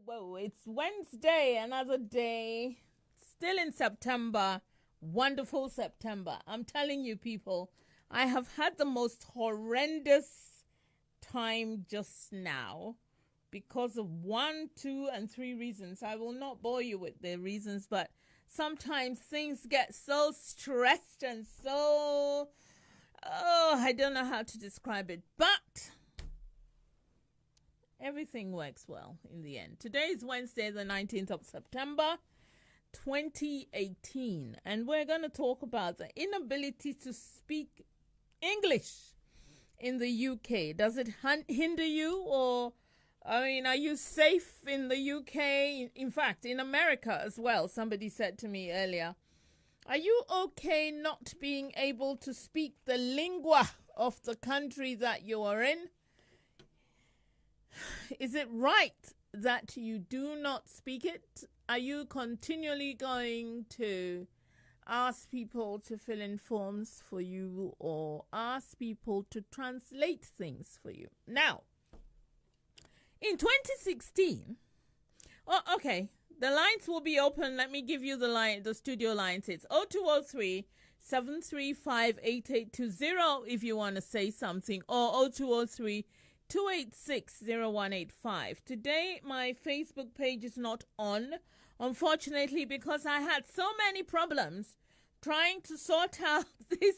Whoa, it's Wednesday, another day. Still in September. Wonderful September. I'm telling you, people, I have had the most horrendous time just now because of 1, 2, and 3 reasons. I will not bore you with the reasons, but sometimes things get so stressed and so, I don't know how to describe it, but everything works well in the end. Today is Wednesday, the 19th of September, 2018, and we're going to talk about the inability to speak English in the UK. Does it hinder you, or, are you safe in the UK? In fact, in America as well. Somebody said to me earlier, are you okay not being able to speak the lingua of the country that you are in? Is it right that you do not speak it? Are you continually going to ask people to fill in forms for you or ask people to translate things for you? Now, in 2016, the lines will be open. Let me give you the studio lines. It's 0203 735 8820 if you want to say something, or 0203 286-0185. Today, my Facebook page is not on, unfortunately, because I had so many problems trying to sort out the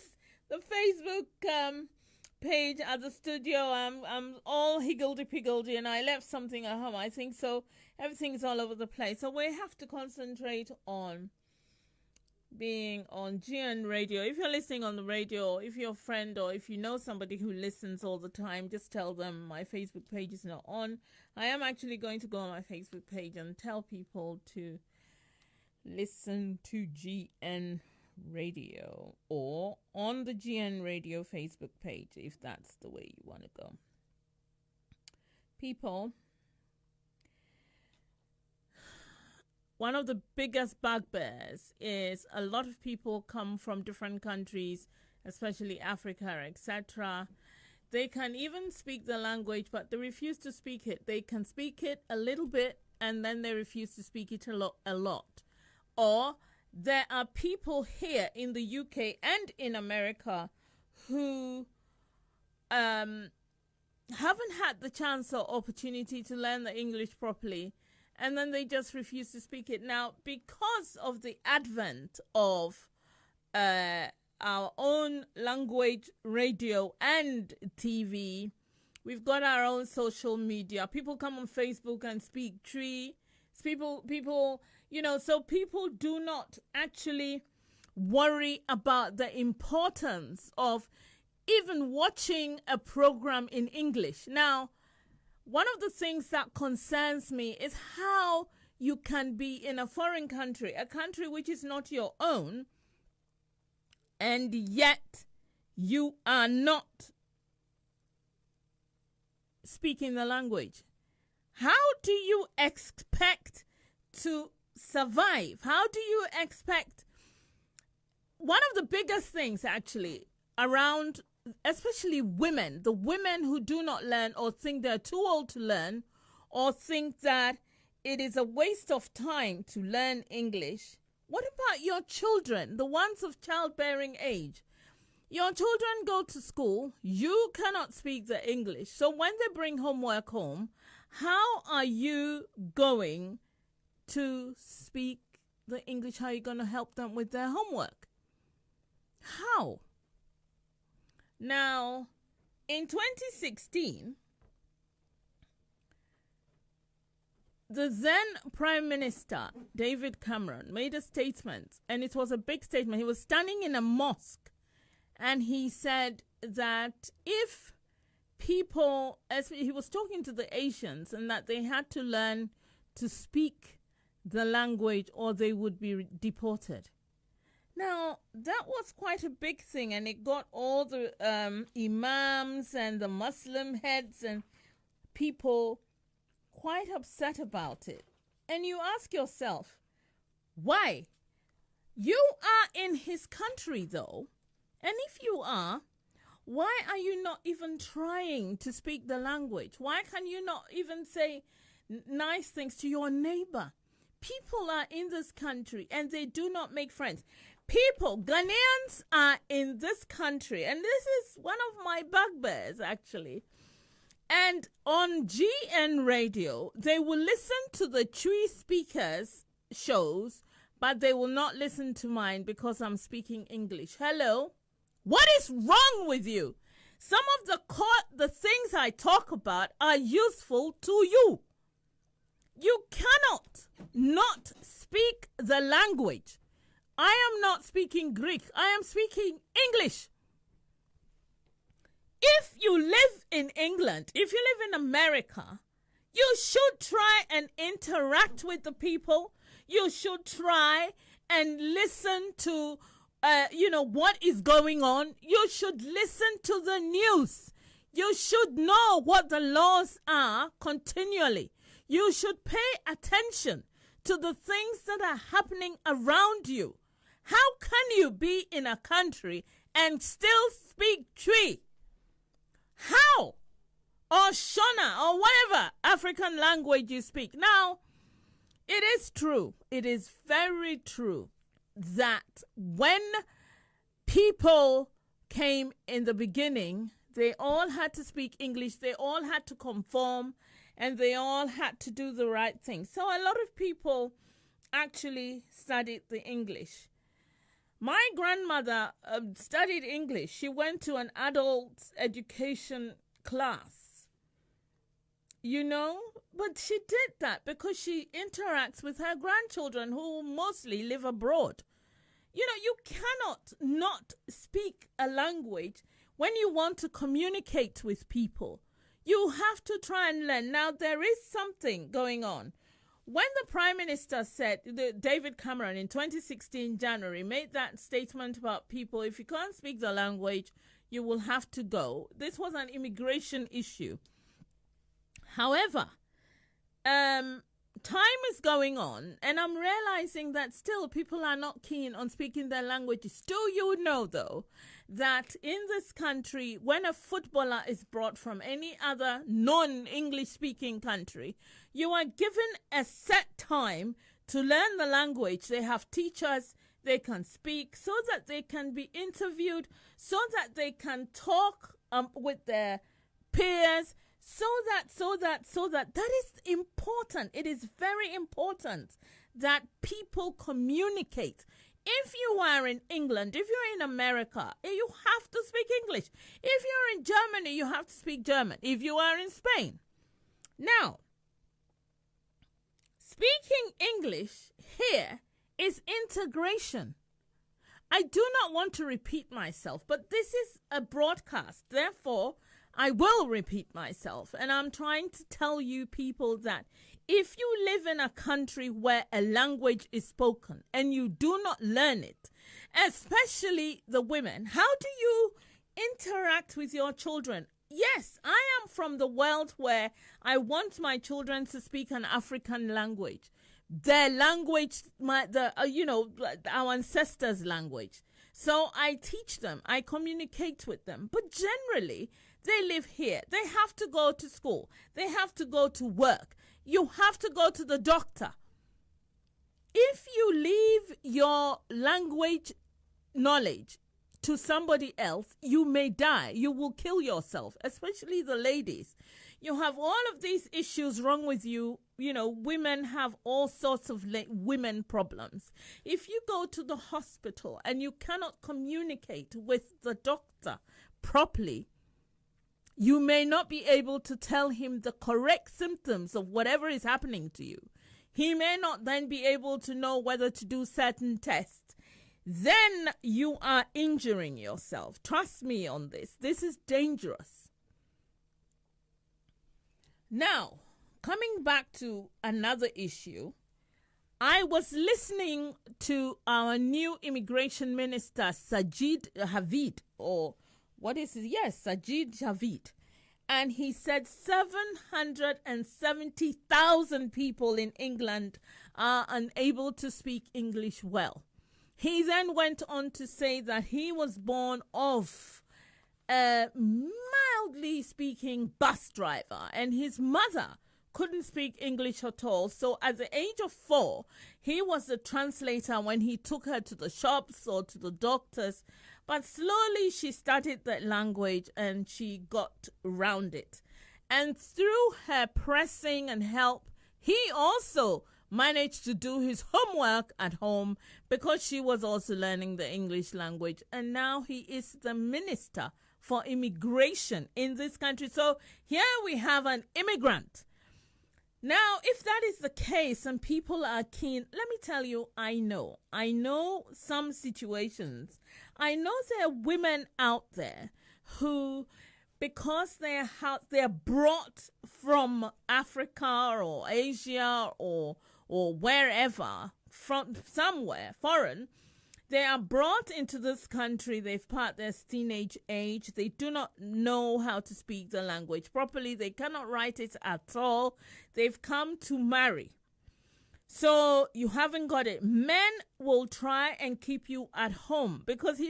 Facebook page at the studio. I'm all higgledy-piggledy, and I left something at home, I think, so everything's all over the place. So we have to concentrate on being on GN radio. If you're listening on the radio, if you're a friend or if you know somebody who listens all the time, just tell them my Facebook page is not on. I am actually going to go on my Facebook page and tell people to listen to GN radio, or on the GN radio Facebook page if that's the way you want to go. People, one of the biggest bugbears is a lot of people come from different countries, especially Africa, etc. They can even speak the language, but they refuse to speak it. They can speak it a little bit, and then they refuse to speak it a lot. Or there are people here in the UK and in America who haven't had the chance or opportunity to learn the English properly, and then they just refuse to speak it. Now, because of the advent of our own language radio and TV, we've got our own social media. People come on Facebook and speak tree. People, so people do not actually worry about the importance of even watching a program in English. Now, one of the things that concerns me is how you can be in a foreign country, a country which is not your own, and yet you are not speaking the language. How do you expect to survive? How do you expect? One of the biggest things actually around, especially women, the women who do not learn or think they're too old to learn, or think that it is a waste of time to learn English. What about your children, the ones of childbearing age? Your children go to school, you cannot speak the English. So when they bring homework home, how are you going to speak the English? How are you going to help them with their homework? How? Now, in 2016, the then Prime Minister, David Cameron, made a statement, and it was a big statement. He was standing in a mosque, and he said that if people, as he was talking to the Asians, and that they had to learn to speak the language or they would be deported. Now, that was quite a big thing, and it got all the imams and the Muslim heads and people quite upset about it. And you ask yourself, why? You are in his country, though, and if you are, why are you not even trying to speak the language? Why can you not even say, nice things to your neighbor. People are in this country and they do not make friends. People, Ghanaians are in this country, and this is one of my bugbears actually. And on GN radio, they will listen to the Chui speakers shows, but they will not listen to mine because I'm speaking English. Hello? What is wrong with you? Some of the things I talk about are useful to you. You cannot not speak the language. I am not speaking Greek. I am speaking English. If you live in England, if you live in America, you should try and interact with the people. You should try and listen to, what is going on. You should listen to the news. You should know what the laws are continually. You should pay attention to the things that are happening around you. How can you be in a country and still speak Twi? How? Or Shona, or whatever African language you speak. Now, it is true, it is very true that when people came in the beginning, they all had to speak English, they all had to conform, and they all had to do the right thing. So a lot of people actually studied the English. My grandmother studied English. She went to an adult education class, but she did that because she interacts with her grandchildren who mostly live abroad. You cannot not speak a language when you want to communicate with people. You have to try and learn. Now, there is something going on. When the Prime Minister said, David Cameron in 2016 January made that statement about people, if you can't speak the language, you will have to go. This was an immigration issue. However, time is going on, and I'm realizing that still people are not keen on speaking their languages. Do you know, though, that in this country, when a footballer is brought from any other non-English speaking country, you are given a set time to learn the language. They have teachers, they can speak so that they can be interviewed, so that they can talk with their peers, so that is important. It is very important that people communicate. If you are in England, if you're in America, you have to speak English. If you're in Germany, you have to speak German. If you are in Spain. Now, speaking English here is integration. I do not want to repeat myself, but this is a broadcast. Therefore, I will repeat myself. And I'm trying to tell you people that if you live in a country where a language is spoken and you do not learn it, especially the women, how do you interact with your children? Yes, I am from the world where I want my children to speak an African language. Their language, our ancestors' language. So I teach them, I communicate with them. But generally, they live here. They have to go to school. They have to go to work. You have to go to the doctor. If you leave your language knowledge to somebody else, you may die. You will kill yourself, especially the ladies. You have all of these issues wrong with you. Women have all sorts of women problems. If you go to the hospital and you cannot communicate with the doctor properly, you may not be able to tell him the correct symptoms of whatever is happening to you. He may not then be able to know whether to do certain tests. Then you are injuring yourself. Trust me on this. This is dangerous. Now, coming back to another issue, I was listening to our new immigration minister, Sajid Javid, Sajid Javid. And he said 770,000 people in England are unable to speak English well. He then went on to say that he was born of a mildly speaking bus driver, and his mother couldn't speak English at all. So at the age of 4, he was the translator when he took her to the shops or to the doctors. But slowly she studied that language and she got around it. And through her pressing and help, he also managed to do his homework at home because she was also learning the English language. And now he is the minister for immigration in this country. So here we have an immigrant. Now, if that is the case and people are keen, let me tell you, I know some situations. I know there are women out there who, because they're brought from Africa or Asia or wherever, from somewhere foreign, they are brought into this country. They've passed their teenage age. They do not know how to speak the language properly. They cannot write it at all. They've come to marry. So you haven't got it. Men will try and keep you at home because,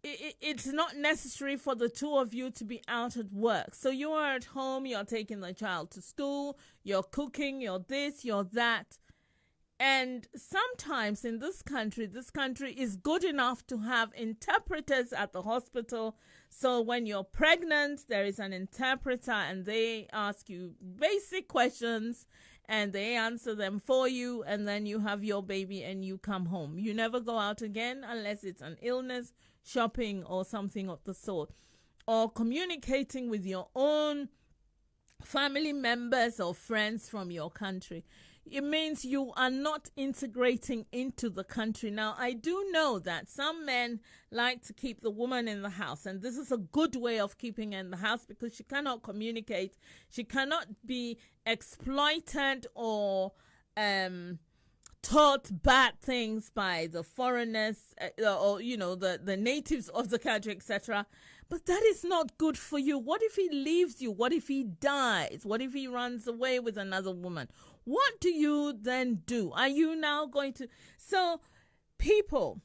it's not necessary for the two of you to be out at work. So you are at home. You're taking the child to school. You're cooking. You're this. You're that. And sometimes in this country is good enough to have interpreters at the hospital. So when you're pregnant, there is an interpreter and they ask you basic questions and they answer them for you. And then you have your baby and you come home. You never go out again unless it's an illness, shopping or something of the sort. Or communicating with your own family members or friends from your country. It means you are not integrating into the country. Now, I do know that some men like to keep the woman in the house, and this is a good way of keeping her in the house because she cannot communicate. She cannot be exploited or taught bad things by the foreigners or the natives of the country, etc. But that is not good for you. What if he leaves you? What if he dies? What if he runs away with another woman? What do you then do? Are you now going to... So, people,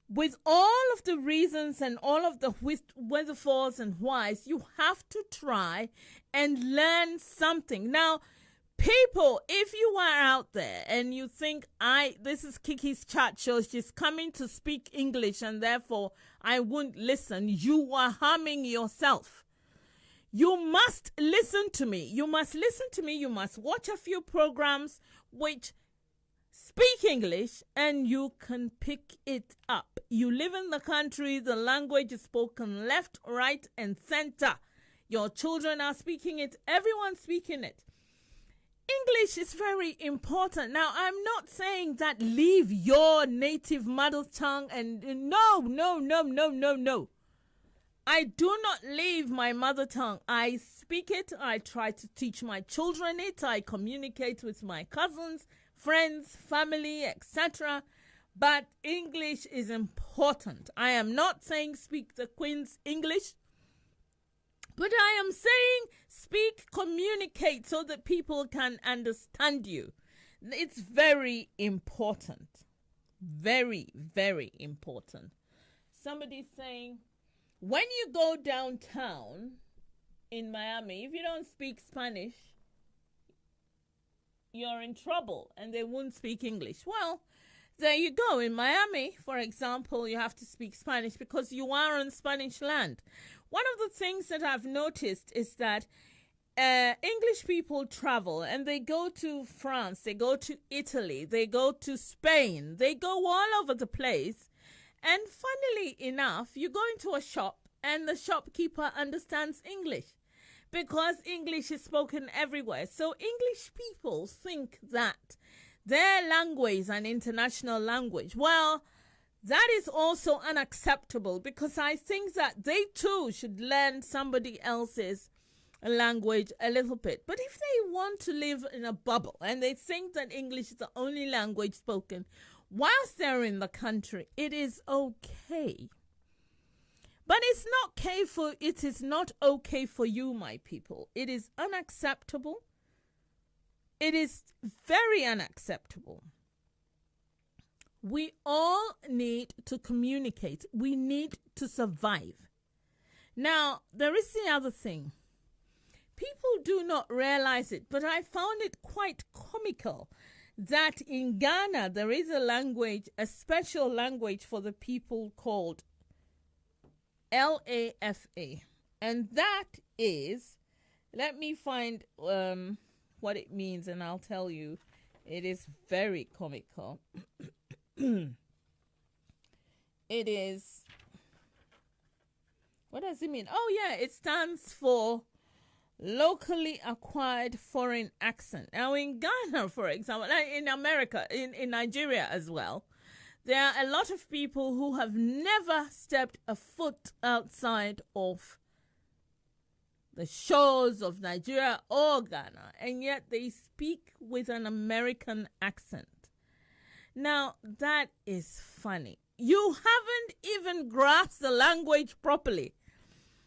with all of the reasons and all of the wherefores and whys, you have to try and learn something. Now, people, if you are out there and you think, this is Kiki's chat show, she's coming to speak English and therefore I won't listen, you are harming yourself. You must listen to me. You must listen to me. You must watch a few programs which speak English and you can pick it up. You live in the country. The language is spoken left, right, and center. Your children are speaking it. Everyone's speaking it. English is very important. Now, I'm not saying that leave your native mother tongue and no. I do not leave my mother tongue. I speak it. I try to teach my children it. I communicate with my cousins, friends, family, etc. But English is important. I am not saying speak the Queen's English, but I am saying speak, communicate so that people can understand you. It's very important. Very, very important. Somebody's saying, when you go downtown in Miami, if you don't speak Spanish, you're in trouble and they won't speak English. Well, there you go. In Miami, for example, you have to speak Spanish because you are on Spanish land. One of the things that I've noticed is that English people travel and they go to France, they go to Italy, they go to Spain, they go all over the place. And funnily enough, you go into a shop and the shopkeeper understands English because English is spoken everywhere. So English people think that their language is an international language. Well, that is also unacceptable because I think that they too should learn somebody else's language a little bit. But if they want to live in a bubble and they think that English is the only language spoken whilst they're in the country, it is okay. But it is not okay for you, my people. It is unacceptable. It is very unacceptable. We all need to communicate. We need to survive. Now, there is the other thing. people do not realize it, but I found it quite comical that in Ghana there is a language, a special language for the people called LAFA. And that is, let me find what it means and I'll tell you. It is very comical. It is, what does it mean? Oh yeah, it stands for locally acquired foreign accent. Now in Ghana, for example, in America, in Nigeria as well, there are a lot of people who have never stepped a foot outside of the shores of Nigeria or Ghana, and yet they speak with an American accent. Now, that is funny. You haven't even grasped the language properly.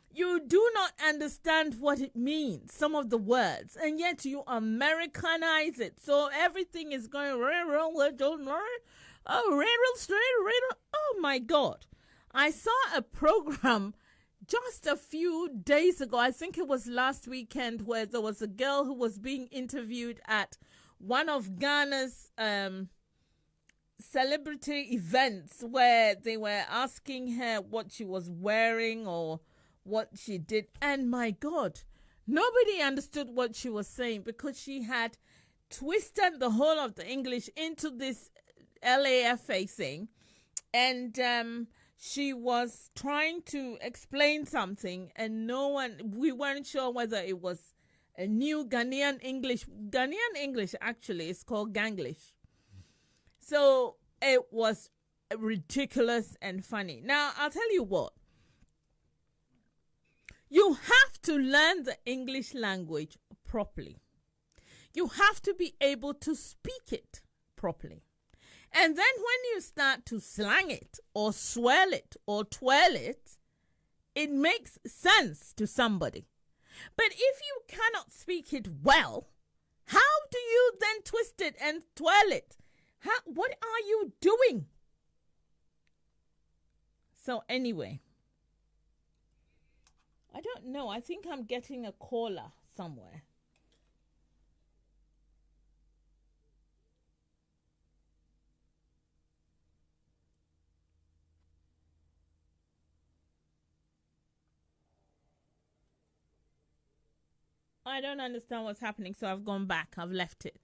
You do not understand what it means, some of the words, and yet you Americanize it. So everything is going, oh my God. I saw a program just a few days ago, I think it was last weekend, where there was a girl who was being interviewed at one of Ghana's celebrity events, where they were asking her what she was wearing or what she did. And my God, nobody understood what she was saying because she had twisted the whole of the English into this LAFA thing. And she was trying to explain something, and we weren't sure whether it was a new Ghanaian English. Ghanaian English actually is called Ganglish. So it was ridiculous and funny. Now, I'll tell you what. You have to learn the English language properly. You have to be able to speak it properly. And then when you start to slang it or swell it or twirl it, it makes sense to somebody. But if you cannot speak it well, how do you then twist it and twirl it? What are you doing? So anyway, I don't know. I think I'm getting a caller somewhere. I don't understand what's happening, so I've gone back. I've left it.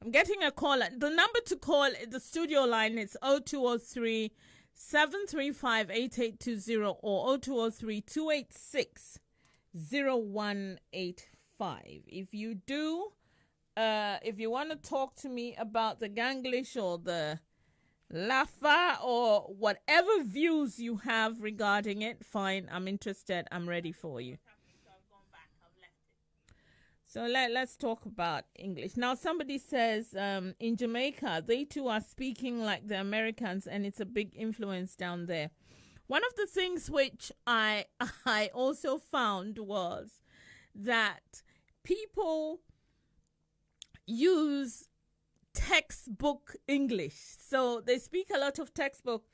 I'm getting a call. The number to call, the studio line, is 0203 735 8820 or 0203 286 0185. If you do, if you want to talk to me about the Ganglish or the Lafa or whatever views you have regarding it, fine. I'm interested. I'm ready for you. So let's talk about English. Now, somebody says in Jamaica, they too are speaking like the Americans, and it's a big influence down there. One of the things which I also found was that people use textbook English. So they speak a lot of textbook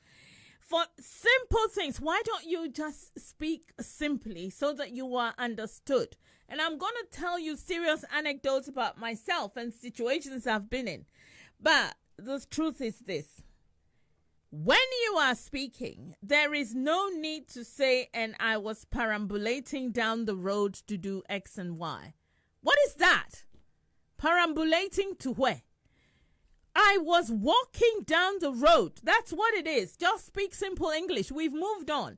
for simple things. Why don't you just speak simply so that you are understood? And I'm going to tell you serious anecdotes about myself and situations I've been in. But the truth is this. When you are speaking, there is no need to say, and I was perambulating down the road to do X and Y. What is that? Perambulating to where? I was walking down the road. That's what it is. Just speak simple English. We've moved on.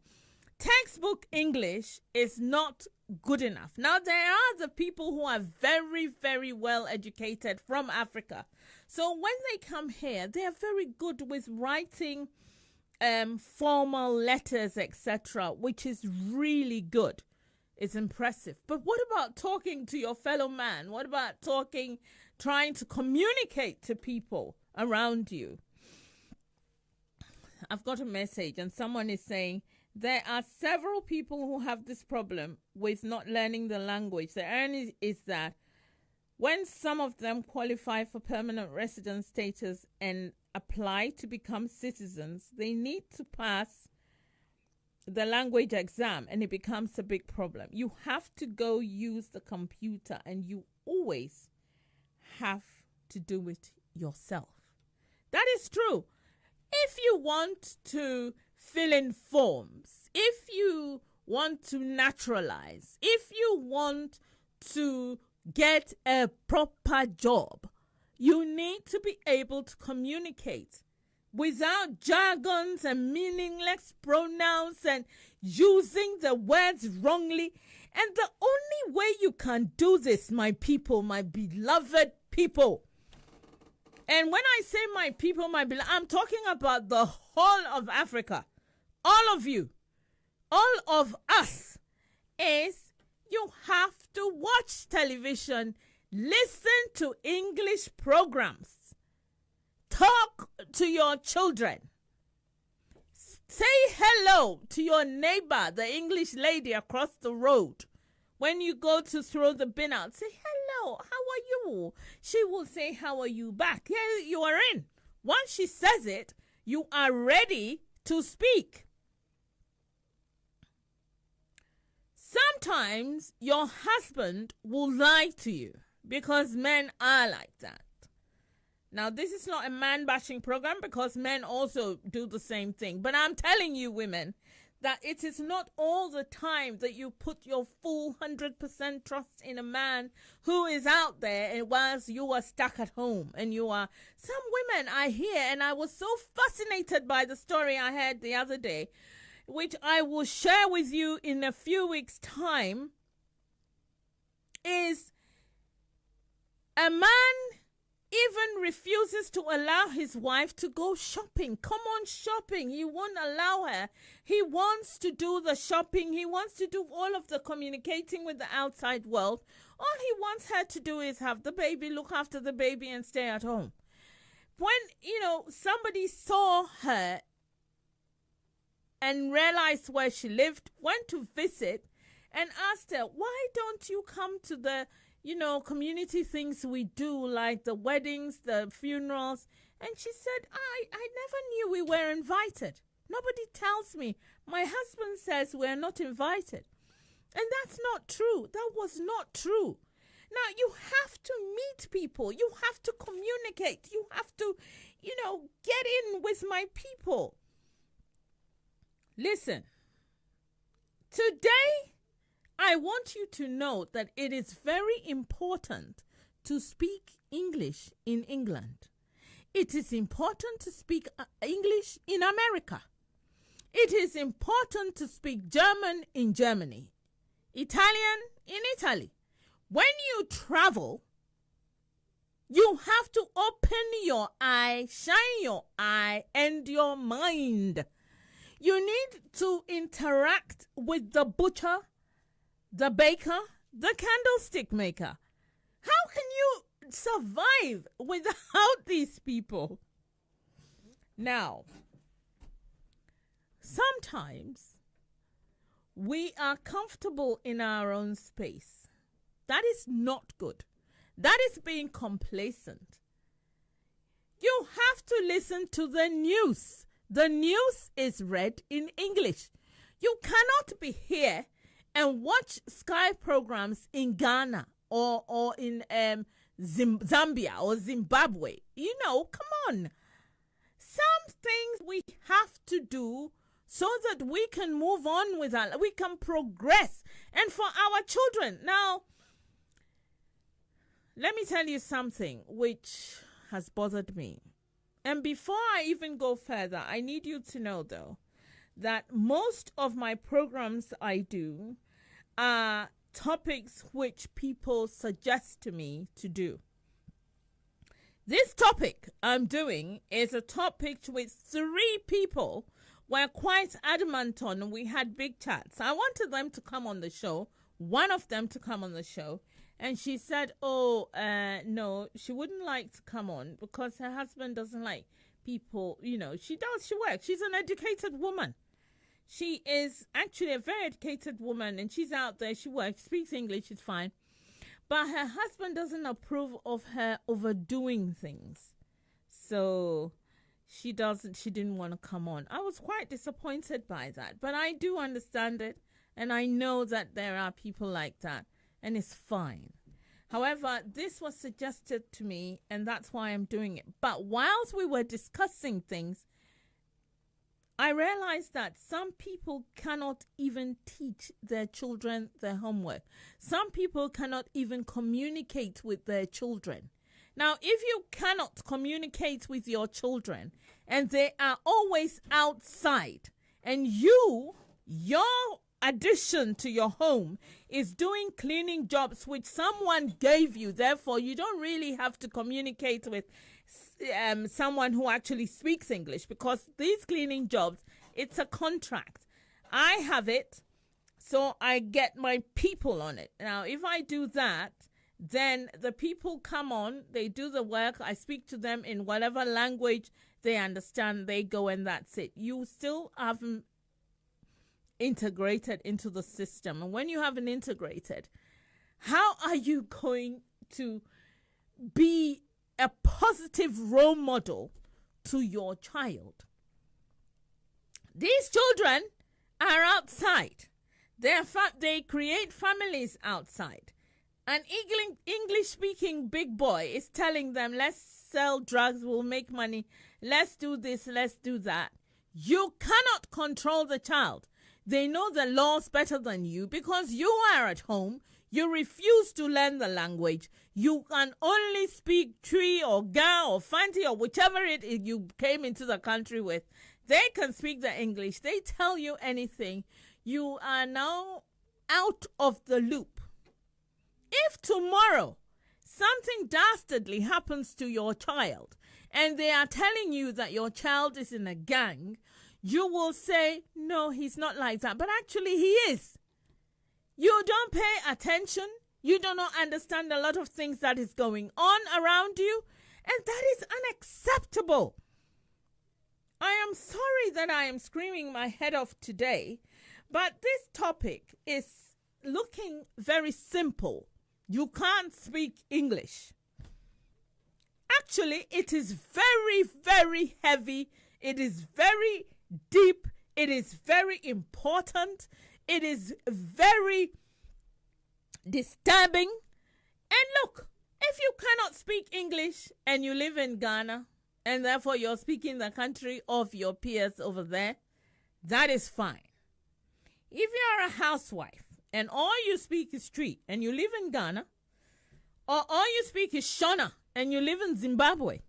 Textbook English is not good enough. Now, there are the people who are very, very well educated from Africa. So when they come here, they are very good with writing formal letters, etc., which is really good. It's impressive. But what about talking to your fellow man? What about trying to communicate to people around you? I've got a message, and someone is saying, there are several people who have this problem with not learning the language. The irony is that when some of them qualify for permanent resident status and apply to become citizens, they need to pass the language exam and it becomes a big problem. You have to go use the computer, and you always have to do it yourself. That is true. If you want to fill in forms, if you want to naturalize, if you want to get a proper job, you need to be able to communicate without jargons and meaningless pronouns and using the words wrongly. And the only way you can do this, my people, my beloved people, and when I say my people, my beloved, I'm talking about the whole of Africa, all of you, all of us, is you have to watch television, listen to English programs, talk to your children, say hello to your neighbor, the English lady across the road. When you go to throw the bin out, say hello, how are you? She will say, how are you back? Yeah, you are in. Once she says it, you are ready to speak. Sometimes your husband will lie to you because men are like that. Now, this is not a man-bashing program because men also do the same thing. But I'm telling you, women, that it is not all the time that you put your full 100% trust in a man who is out there and whilst you are stuck at home. And you are, some women I hear, and I was so fascinated by the story I heard the other day, which I will share with you in a few weeks' time, is a man even refuses to allow his wife to go shopping. Come on, shopping. He won't allow her. He wants to do the shopping. He wants to do all of the communicating with the outside world. All he wants her to do is have the baby, look after the baby, and stay at home. When, somebody saw her and realized where she lived, went to visit, and asked her, why don't you come to the community things we do, like the weddings, the funerals? And she said, I never knew we were invited. Nobody tells me. My husband says we're not invited. And that's not true. That was not true. Now, you have to meet people. You have to communicate. You have to, get in with my people. Listen, today, I want you to know that it is very important to speak English in England. It is important to speak English in America. It is important to speak German in Germany, Italian in Italy. When you travel, you have to open your eye, shine your eye, and your mind. You need to interact with the butcher, the baker, the candlestick maker. How can you survive without these people? Now, sometimes we are comfortable in our own space. That is not good. That is being complacent. You have to listen to the news. The news is read in English. You cannot be here and watch Sky programs in Ghana or in Zambia or Zimbabwe. Come on. Some things we have to do so that we can move on with we can progress. And for our children. Now, let me tell you something which has bothered me. And before I even go further, I need you to know, though, that most of my programs I do are topics which people suggest to me to do. This topic I'm doing is a topic which 3 people were quite adamant on. We had big chats. I wanted them to come on the show, one of them to come on the show, and she said, no, she wouldn't like to come on because her husband doesn't like people, she works. She's an educated woman. She is actually a very educated woman, and she's out there. She works, speaks English, it's fine. But her husband doesn't approve of her overdoing things. So she didn't want to come on. I was quite disappointed by that, but I do understand it, and I know that there are people like that, and it's fine. However, this was suggested to me, and that's why I'm doing it. But whilst we were discussing things, I realized that some people cannot even teach their children their homework. Some people cannot even communicate with their children. Now, if you cannot communicate with your children and they are always outside, and your addition to your home is doing cleaning jobs which someone gave you, therefore you don't really have to communicate with someone who actually speaks English, because these cleaning jobs, it's a contract. I have it, so I get my people on it. Now, if I do that, then the people come on, they do the work, I speak to them in whatever language they understand, they go, and that's it. You still haven't integrated into the system. And when you haven't integrated, how are you going to be a positive role model to your child? These children are outside. They create families outside. An English-speaking big boy is telling them, let's sell drugs, we'll make money, let's do this, let's do that. You cannot control the child. They know the laws better than you because you are at home. You refuse to learn the language. You can only speak Tree or Ga or Fanti or whichever it is you came into the country with. They can speak the English. They tell you anything. You are now out of the loop. If tomorrow something dastardly happens to your child and they are telling you that your child is in a gang, you will say, no, he's not like that. But actually he is. You don't pay attention. You do not understand a lot of things that is going on around you. And that is unacceptable. I am sorry that I am screaming my head off today, but this topic is looking very simple. You can't speak English. Actually, it is very, very heavy. It is very deep. It is very important. It is very disturbing. And look, if you cannot speak English and you live in Ghana, and therefore you're speaking the country of your peers over there, that is fine. If you're a housewife and all you speak is Tree and you live in Ghana, or all you speak is Shona and you live in Zimbabwe,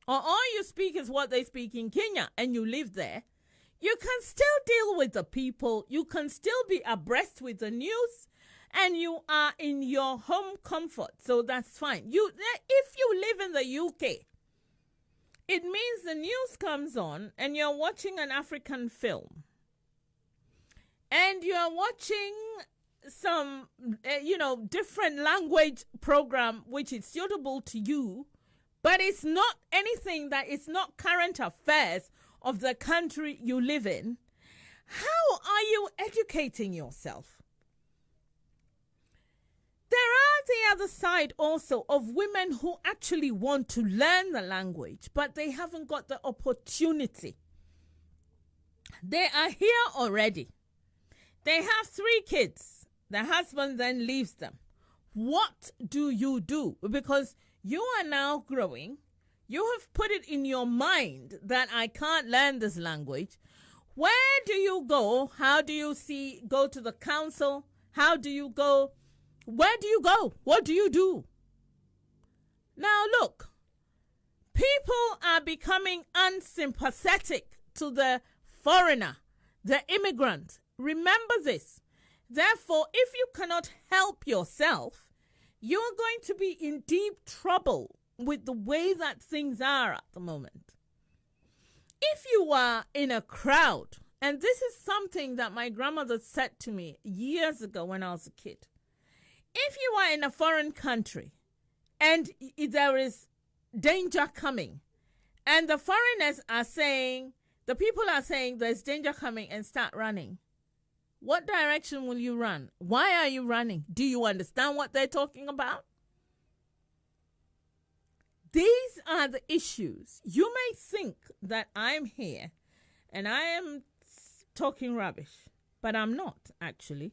or all you speak is what they speak in Kenya and you live there, you can still deal with the people, you can still be abreast with the news, and you are in your home comfort, so that's fine. If you live in the UK, it means the news comes on and you're watching an African film, and you're watching some, different language program which is suitable to you, but it's not anything that is not current affairs of the country you live in. How are you educating yourself? There are the other side also of women who actually want to learn the language, but they haven't got the opportunity. They are here already. They have 3 kids. The husband then leaves them. What do you do? Because you are now growing. You have put it in your mind that I can't learn this language. Where do you go? How do you go to the council? How do you go? Where do you go? What do you do? Now look, people are becoming unsympathetic to the foreigner, the immigrant. Remember this. Therefore, if you cannot help yourself, you're going to be in deep trouble with the way that things are at the moment. If you are in a crowd, and this is something that my grandmother said to me years ago when I was a kid. If you are in a foreign country and there is danger coming, and the foreigners are saying, the people are saying there's danger coming and start running, what direction will you run? Why are you running? Do you understand what they're talking about? these are the issues. You may think that I'm here and I am talking rubbish, but I'm not actually.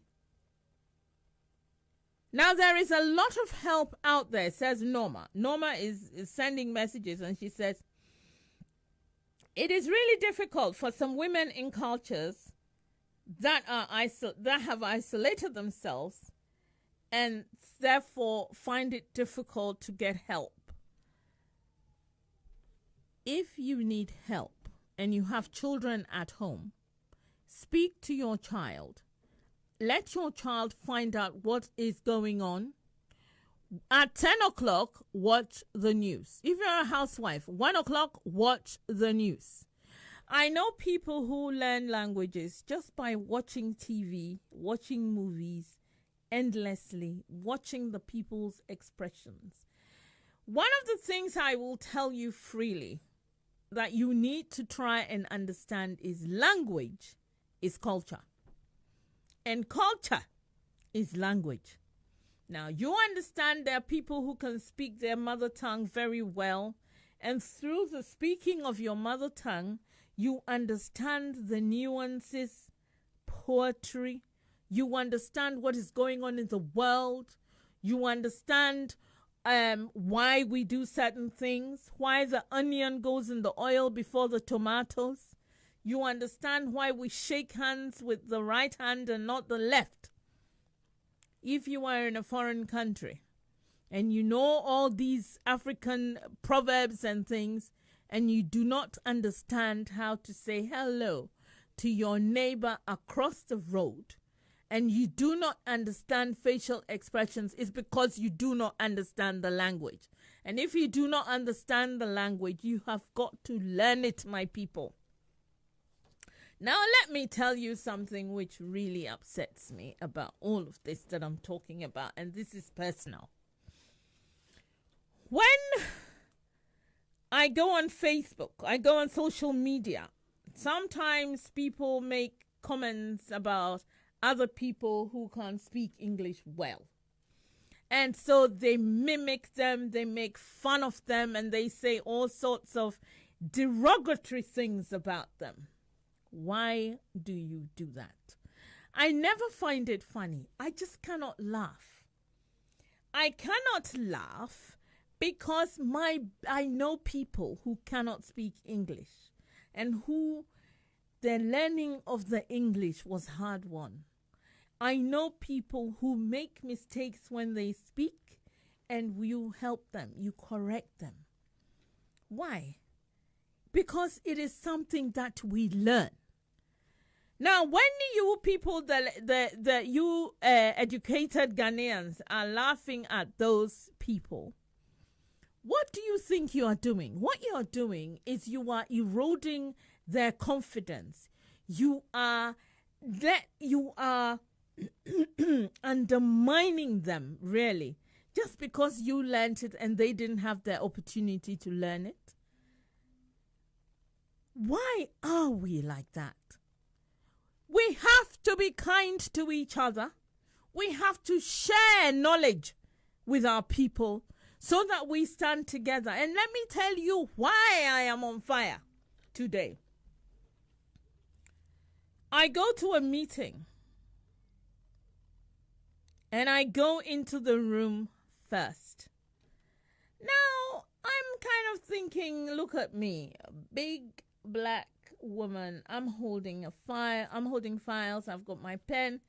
Now, there is a lot of help out there, says Norma. Norma is sending messages, and she says, it is really difficult for some women in cultures that have isolated themselves and therefore find it difficult to get help. If you need help and you have children at home, speak to your child. Let your child find out what is going on. At 10 o'clock, watch the news. If you're a housewife, 1 o'clock, watch the news. I know people who learn languages just by watching TV, watching movies endlessly, watching the people's expressions. One of the things I will tell you freely that you need to try and understand is language is culture. And culture is language. Now, you understand there are people who can speak their mother tongue very well. And through the speaking of your mother tongue, you understand the nuances, poetry. You understand what is going on in the world. You understand why we do certain things, why the onion goes in the oil before the tomatoes. You understand why we shake hands with the right hand and not the left. If you are in a foreign country and you know all these African proverbs and things, and you do not understand how to say hello to your neighbor across the road, and you do not understand facial expressions, it's because you do not understand the language. And if you do not understand the language, you have got to learn it, my people. Now, let me tell you something which really upsets me about all of this that I'm talking about, and this is personal. When I go on Facebook, I go on social media, sometimes people make comments about other people who can't speak English well. And so they mimic them, they make fun of them, and they say all sorts of derogatory things about them. Why do you do that? I never find it funny. I just cannot laugh. I cannot laugh because I know people who cannot speak English and who the learning of the English was hard won. I know people who make mistakes when they speak, and you help them, you correct them. Why? Because it is something that we learn. Now, when you people, you educated Ghanaians are laughing at those people, what do you think you are doing? What you are doing is you are eroding their confidence. You are undermining them, really, just because you learned it and they didn't have the opportunity to learn it. Why are we like that? We have to be kind to each other. We have to share knowledge with our people so that we stand together. And let me tell you why I am on fire today. I go to a meeting and I go into the room first. Now, I'm kind of thinking, look at me, a big black woman. I'm holding a file. I'm holding files. I've got my pen.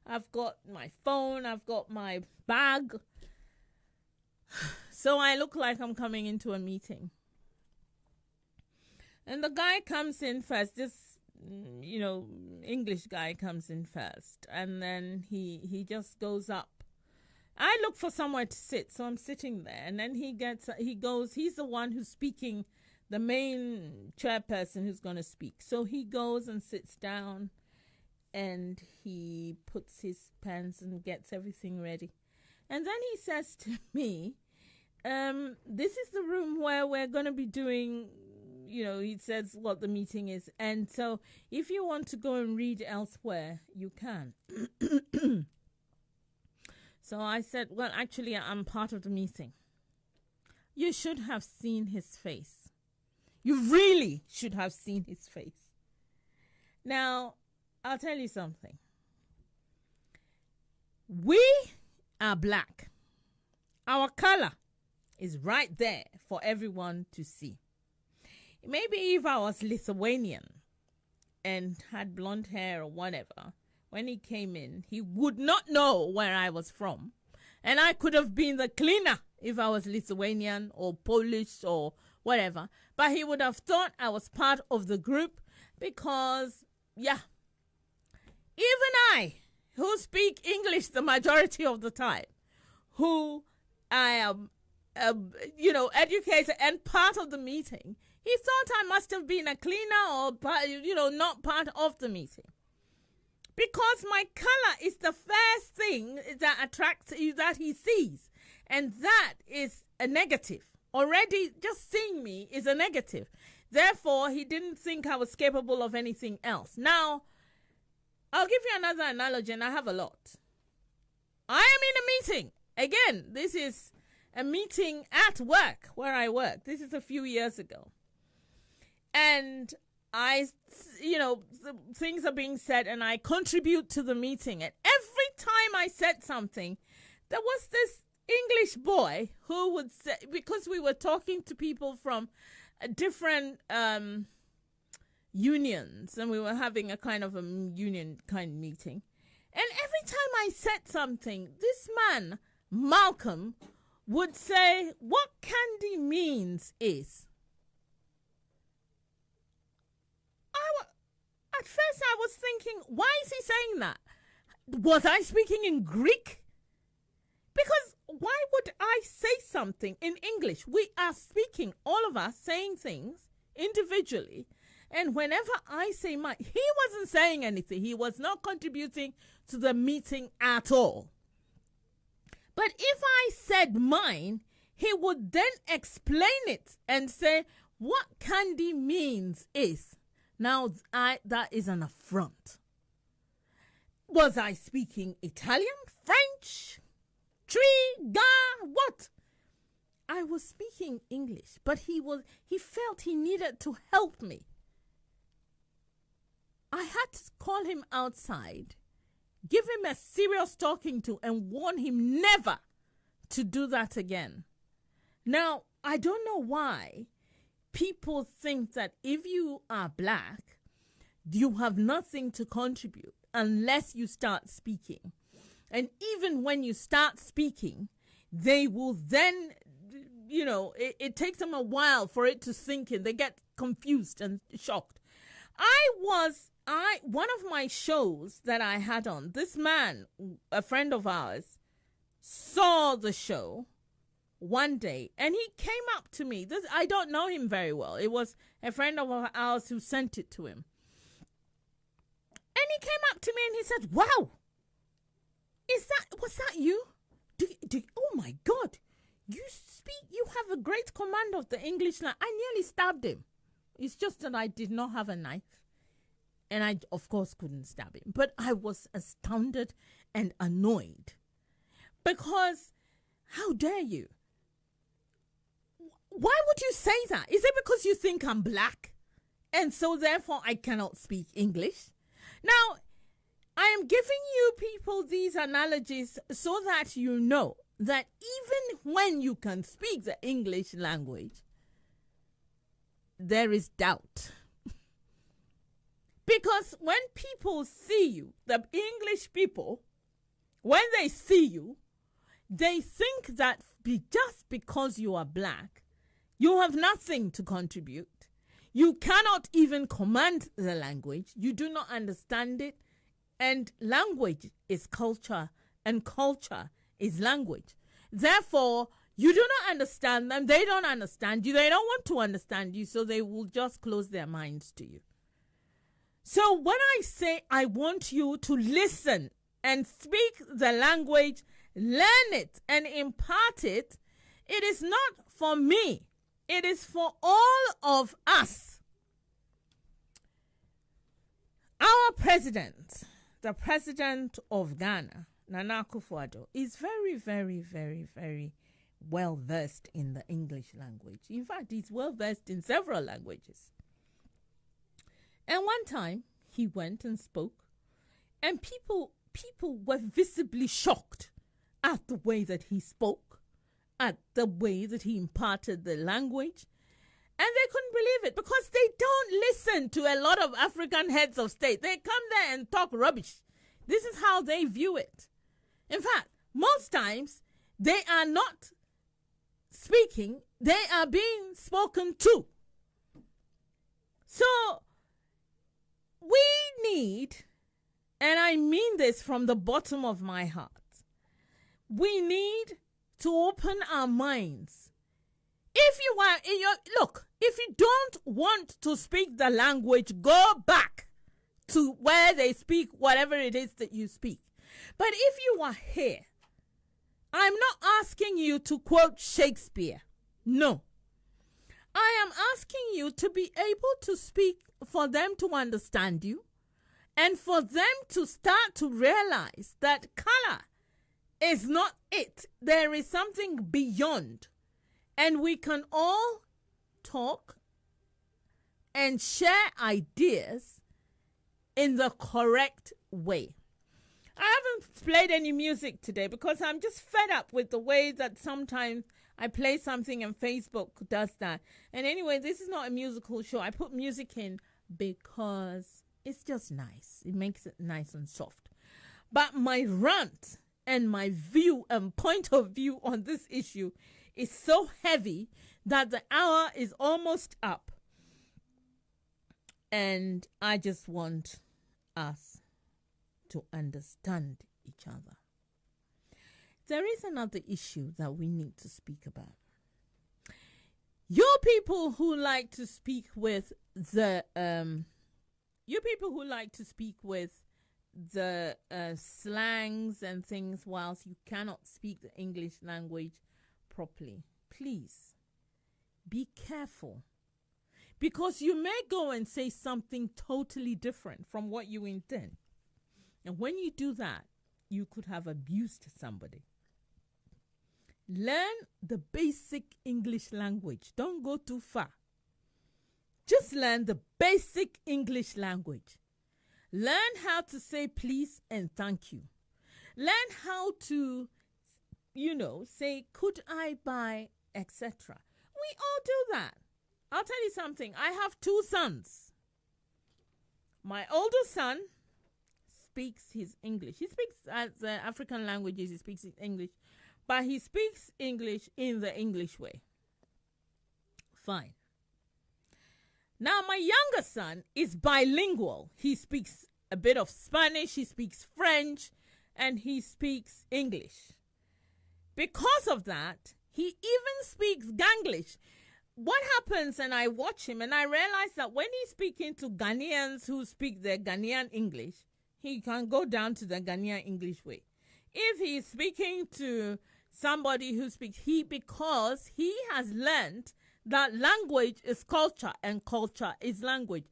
I've got my phone. I've got my bag. So I look like I'm coming into a meeting. And the guy comes in first. This, English guy comes in first. And then he just goes up. I look for somewhere to sit. So I'm sitting there. And then he's the one who's speaking, the main chairperson who's going to speak. So he goes and sits down and he puts his pens and gets everything ready. And then he says to me, this is the room where we're going to be doing, he says what the meeting is. And so if you want to go and read elsewhere, you can. So I said, well, actually, I'm part of the meeting. You should have seen his face. You really should have seen his face. Now, I'll tell you something. We are black. Our color is right there for everyone to see. Maybe if I was Lithuanian and had blonde hair or whatever, when he came in, he would not know where I was from. And I could have been the cleaner if I was Lithuanian or Polish or whatever. But he would have thought I was part of the group because, yeah, even I, who speak English the majority of the time, who I am, educated and part of the meeting, he thought I must have been a cleaner or, not part of the meeting. Because my color is the first thing that attracts you, that he sees. And that is a negative. Already just seeing me is a negative. Therefore, he didn't think I was capable of anything else. Now, I'll give you another analogy, and I have a lot. I am in a meeting. Again, this is a meeting at work, where I work. This is a few years ago. And things are being said, and I contribute to the meeting. And every time I said something, there was this English boy who would say, because we were talking to people from different unions, and we were having a kind of a union kind of meeting. And every time I said something, this man, Malcolm, would say, what candy means is. At first I was thinking, why is he saying that? Was I speaking in Greek? Because why would I say something in English? We are speaking, all of us, saying things individually. And whenever I say mine, he wasn't saying anything. He was not contributing to the meeting at all. But if I said mine, he would then explain it and say, what candy means is. Now, that is an affront. Was I speaking Italian, French, what? I was speaking English, but he felt he needed to help me. I had to call him outside, give him a serious talking to, and warn him never to do that again. Now, I don't know why people think that if you are black, you have nothing to contribute unless you start speaking. And even when you start speaking, they will then, it takes them a while for it to sink in. They get confused and shocked. One of my shows that I had on, this man, a friend of ours, saw the show one day, and he came up to me. I don't know him very well. It was a friend of ours who sent it to him. And he came up to me and he said, wow, was that you? Oh my God, you have a great command of the English language. I nearly stabbed him. It's just that I did not have a knife. And I, of course, couldn't stab him. But I was astounded and annoyed. Because, how dare you? Why would you say that? Is it because you think I'm black? And so, therefore, I cannot speak English? Now, I am giving you people these analogies so that you know that even when you can speak the English language, there is doubt. Because when people see you, the English people, when they see you, they think that just because you are black, you have nothing to contribute. You cannot even command the language. You do not understand it. And language is culture, and culture is language. Therefore, you do not understand them. They don't understand you. They don't want to understand you, so they will just close their minds to you. So when I say I want you to listen and speak the language, learn it and impart it, it is not for me. It is for all of us. Our president, the president of Ghana, Nana Akufo-Addo, is very, very, very, very well versed in the English language. In fact, he's well versed in several languages. And one time he went and spoke, and people were visibly shocked at the way that he spoke, at the way that he imparted the language. And they couldn't believe it because they don't listen to a lot of African heads of state. They come there and talk rubbish. This is how they view it. In fact, most times they are not speaking, they are being spoken to. So we need, and I mean this from the bottom of my heart, we need to open our minds. If you are in if you don't want to speak the language, go back to where they speak whatever it is that you speak. But if you are here, I'm not asking you to quote Shakespeare. No. I am asking you to be able to speak for them to understand you and for them to start to realize that color is not it. There is something beyond. And we can all talk and share ideas in the correct way. I haven't played any music today because I'm just fed up with the way that sometimes I play something and Facebook does that. And anyway, this is not a musical show. I put music in because it's just nice. It makes it nice and soft. But my rant and my view and point of view on this issue is so heavy that the hour is almost up. And I just want us to understand each other. There is another issue that we need to speak about. You people who like to speak with the slangs and things whilst you cannot speak the English language properly, please be careful, because you may go and say something totally different from what you intend. And when you do that, you could have abused somebody. Learn the basic English language. Don't go too far. Just learn the basic English language. Learn how to say please and thank you. Learn how to, say, could I buy, etc. We all do that. I'll tell you something. I have 2 sons. My older son speaks his English. He speaks the African languages. He speaks English. But he speaks English in the English way. Fine. Now, my younger son is bilingual. He speaks a bit of Spanish, he speaks French, and he speaks English. Because of that, he even speaks Ganglish. What happens, and I watch him, and I realize that when he's speaking to Ghanaians who speak the Ghanaian English, he can go down to the Ghanaian English way. If he's speaking to somebody who speaks, because he has learned that language is culture and culture is language.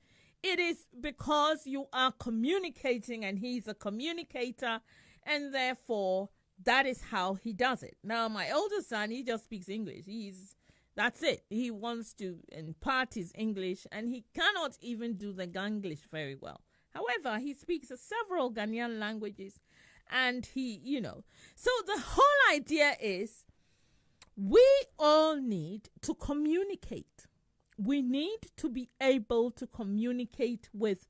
It is because you are communicating and he's a communicator, and therefore that is how he does it. Now, my older son, he just speaks English. That's it. He wants to impart his English, and he cannot even do the Ganglish very well. However, he speaks several Ghanaian languages, and So the whole idea is we all need to communicate. We need to be able to communicate with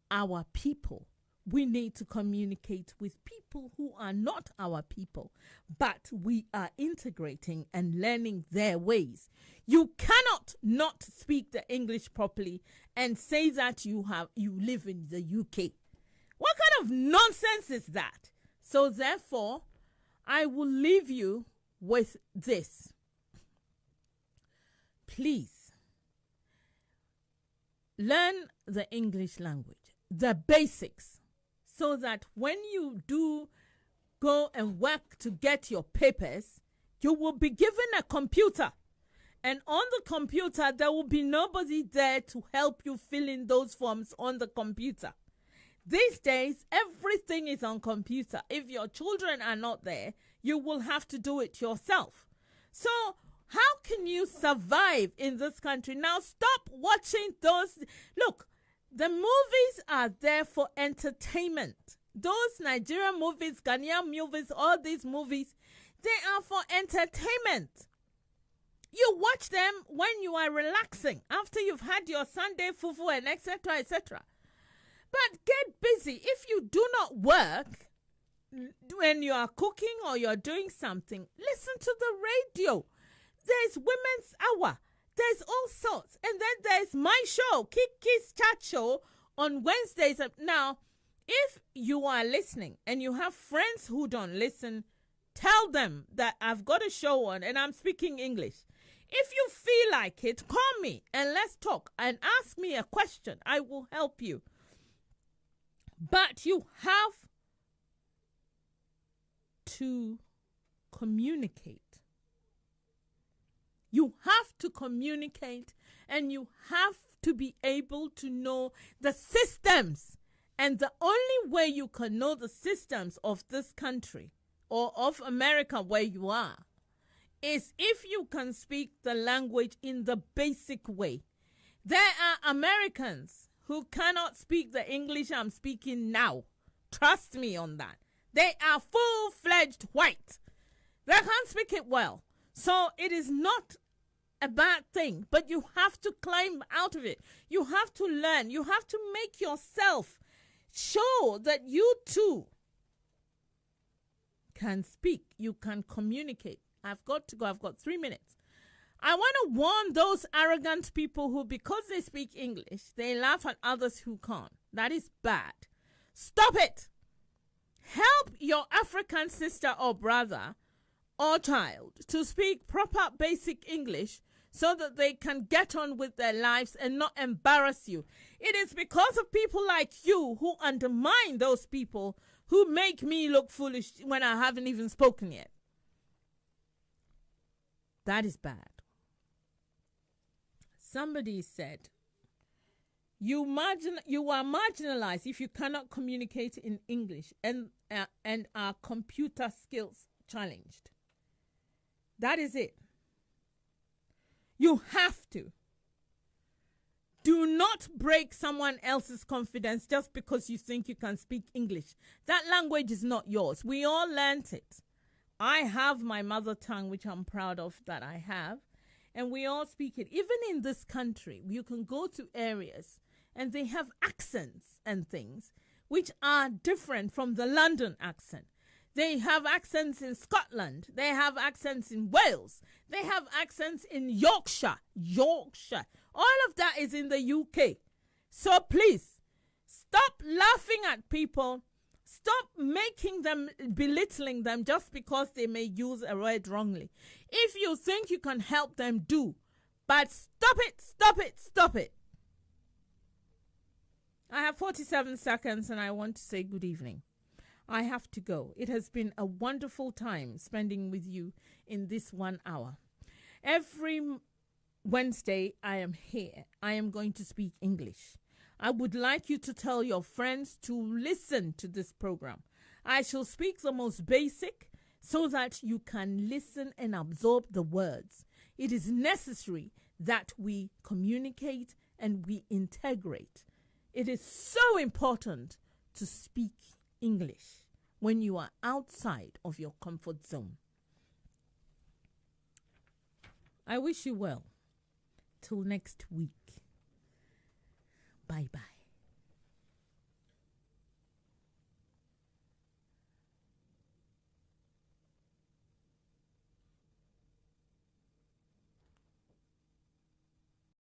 our people. We need to communicate with people who are not our people, but we are integrating and learning their ways. You cannot not speak the English properly and say that you live in the UK. What kind of nonsense is that? So therefore, I will leave you with this. Please, learn the English language, the basics, so that when you do go and work to get your papers, you will be given a computer. And on the computer, there will be nobody there to help you fill in those forms on the computer. These days, everything is on computer. If your children are not there, you will have to do it yourself. So how can you survive in this country? Now stop watching those. Look, the movies are there for entertainment. Those Nigerian movies, Ghanaian movies, all these movies, they are for entertainment. You watch them when you are relaxing, after you've had your Sunday fufu and etc., etc. But get busy. If you do not work when you are cooking or you're doing something, listen to the radio. There's Women's Hour. There's all sorts. And then there's my show, Kiki's Chat Show, on Wednesdays. Now, if you are listening and you have friends who don't listen, tell them that I've got a show on and I'm speaking English. If you feel like it, call me and let's talk and ask me a question. I will help you. But you have to communicate. You have to communicate and you have to be able to know the systems. And the only way you can know the systems of this country or of America where you are is if you can speak the language in the basic way. There are Americans who cannot speak the English I'm speaking now. Trust me on that. They are full-fledged white. They can't speak it well. So it is not a bad thing, but you have to climb out of it. You have to learn. You have to make yourself show that you too can speak. You can communicate. I've got to go. I've got 3 minutes. I want to warn those arrogant people who, because they speak English, they laugh at others who can't. That is bad. Stop it. Help your African sister or brother or child to speak proper basic English so that they can get on with their lives and not embarrass you. It is because of people like you who undermine those people who make me look foolish when I haven't even spoken yet. That is bad. Somebody said, you are marginalized if you cannot communicate in English and are computer skills challenged. That is it. You have to. Do not break someone else's confidence just because you think you can speak English. That language is not yours. We all learnt it. I have my mother tongue, which I'm proud of that I have, and we all speak it. Even in this country, you can go to areas and they have accents and things which are different from the London accent. They have accents in Scotland. They have accents in Wales. They have accents in Yorkshire. All of that is in the UK. So please, stop laughing at people. Stop making them, belittling them just because they may use a word wrongly. If you think you can help them, do. But stop it, stop it, stop it. I have 47 seconds and I want to say good evening. I have to go. It has been a wonderful time spending with you in this 1 hour. Every Wednesday I am here. I am going to speak English. I would like you to tell your friends to listen to this program. I shall speak the most basic so that you can listen and absorb the words. It is necessary that we communicate and we integrate. It is so important to speak English when you are outside of your comfort zone. I wish you well. Till next week. Bye-bye.